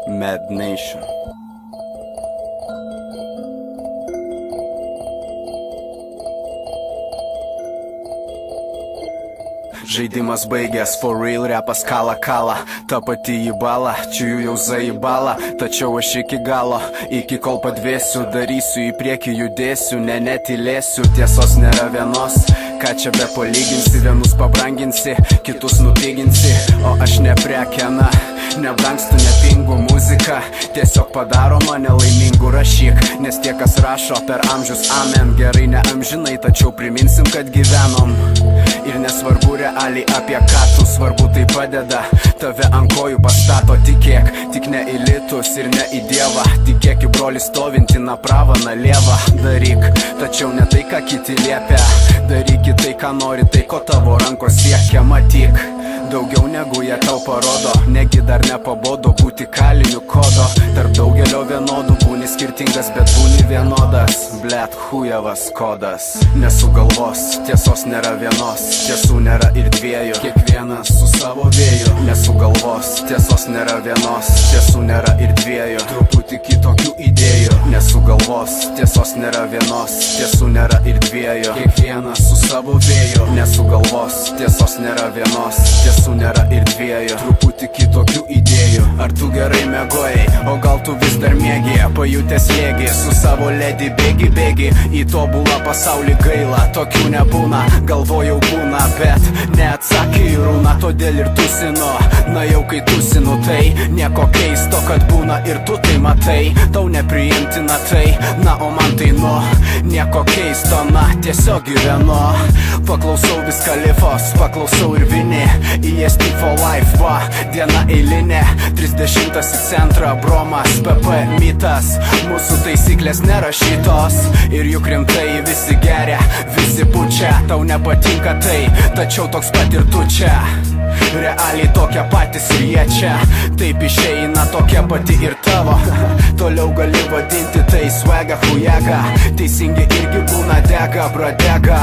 Mad Nation. Žaidimas baigęs, for real, repas kala, ta pati į balą, čia jų jau zaibala, tačiau aš iki galo, iki kol padvėsiu, darysiu į priekį, judėsiu, netylėsiu, tiesos nėra vienos, ką čia be palyginsi, vienus pabranginsi, kitus nupiginsi, o aš ne prekena, nebrangstu, nepingu muzika, tiesiog padaro mane laimingu, rašyk, nes tie, kas rašo per amžius, amen, gerai ne amžinai, tačiau priminsim, kad gyvenom. Ir nesvarbu realiai apie ką tu, svarbu tai padeda, tave ant kojų pastato, tikėk, tik ne į litus ir ne į dievą, tikėk į brolį stovintį na pravą, na lievą, daryk, tačiau ne tai, ką kiti liepia, daryk tai, ką nori, tai, ko tavo rankos siekia, matyk. Daugiau negu jie tau parodo, negi dar nepabodo būti kaliniu kodo, tarp daugelio vienodų būni skirtingas, bet būni vienodas, blet, chujevas kodas. Nesugalvos, tiesos nėra vienos, tiesų nėra ir dviejų, kiekvienas su savo vėju. Nesugalvos, tiesos nėra vienos, tiesų nėra ir dviejų, truputį kitokių idėjų. Nesugalvos, tiesos nėra vienos, tiesų nėra ir dviejų, kiekvienas su savo vėju. Nesugalvos, tiesos nėra vienos, tiesų nėra ir dviejų, truputį kitokių idėjų. Ar tu gerai miegojai, o gal tu vis dar miegi, pajutęs slėgį, su savo ledi bėgi, į tobulą pasaulį gaila, tokių nebūna, galvojau būna, bet neatsakė į rūną, todėl ir tusinu, na jau kai tusinu, tai nieko keisto, kad būna ir tu tai matai, tau nepriimtina tai, na o man tai nieko keisto, na tiesiog gyvenu, paklausau vis kalifos, paklausau ir vini, EST for life, va, diena eilinė, 30 į centrą, bromas, PP mitas, mūsų taisyklės nerašytos, ir juk rimtai visi geria, visi pučia, tau nepatinka tai, tačiau toks pat ir tu čia. Realiai tokia patys ir jie čia, taip išeina tokia pati ir tavo, toliau gali vadinti tai swagą, hujaga, teisingi irgi būna dega, bradega,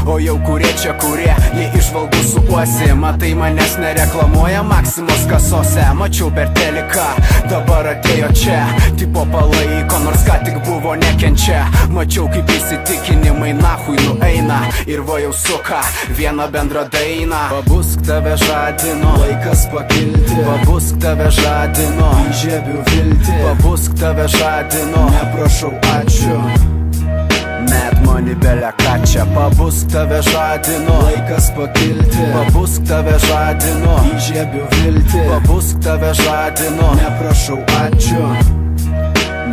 o jau kurie čia kurie, jie išvalgų suuosi, matai manęs nereklamuoja Maksimos kasose, mačiau per teliką, dabar atėjo čia, tipo palaiko, nors ką tik buvo nekenčia, mačiau kaip įsitikinimai nahui nueina, ir va jau suka vieną bendrą dainą. Pabusk tave žadino, laikas pakilti, pabusk tave žadino, įžiebiu viltį, pabusk tave žadino, neprašau ačiū. Mad money belia ką čia, pabusk tave žadino, laikas pakilti, pabusk tave žadino, įžiebiu viltį, pabusk tave žadino, neprašau ačiū.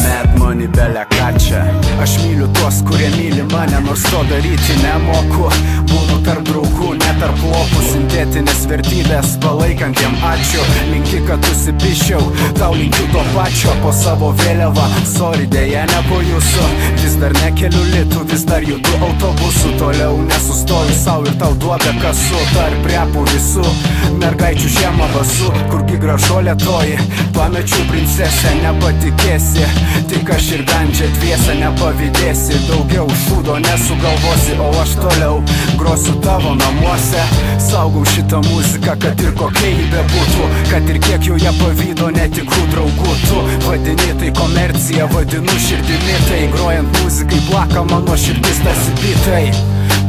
Mad money belia ką čia, aš myliu tuos, kurie myli mane, nors to daryti nemoku, būnu tarp draugų, ne tarp lopų, sintetinės vertybės palaikantiem ačiū, linki, kad užsipiščiau, tau linkiu to pačio, po savo vėliavą, sorry, dėja ne po jūsų, vis dar nekeliu litų, vis dar judu autobusu, toliau nesustoju sau ir tau duobę kasu, tarp repų visų, mergaičių žiemą basu, kurgi gražuolė toji, pamečiau princesę, nepatikėsi, tik aš ir gandžia dviese nepavydėsi, daugiau šūdo nesugalvosi, o aš toliau grosiu tavo namuose, saugau šitą muziką, kad ir kokia ji bebūtų, kad ir kiek joje pavydo netikrų draugų, tu vadini tai komercija, vadinu širdimi, tai grojant muzikai plaka mano širdis tarsi bitai.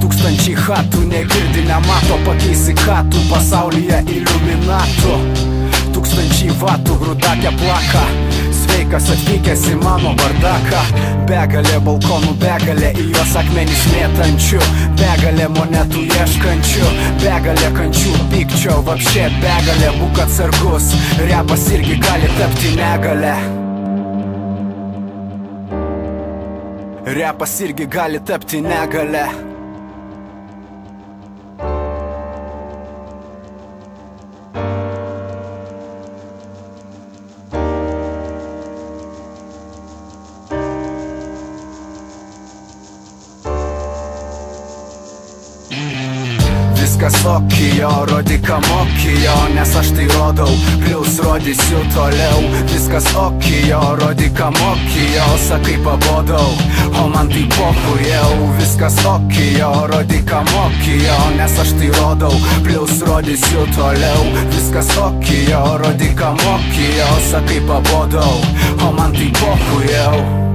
Tūkstančiai chatų negirdi, nemato, pakeisi chatų pasaulyje iliuminatų, tūkstančiai vatų grūdakė plaka, sveikas atvykęs į mano bardaką, begalė balkonų, begalė į juos akmenys mėtančių, begalė monetų ieškančių, begalė kančių, pykčio, vapšė begalė, būk atsargus, repas irgi gali tapti negalę. Repas irgi gali tapti negalę. viskas okijo, rodyk ką mokijo, nes aš tai rodau, plius rodysiu toliau. Viskas okijo, rodyk ką mokijo, sakai pabodau, o man tai pokujau. Viskas okijo, rodyk ką mokijo, nes aš tai rodau, plius rodysiu toliau. Viskas okijo, rodyk ką mokijo, sakai pabodau, o man tai pokujau.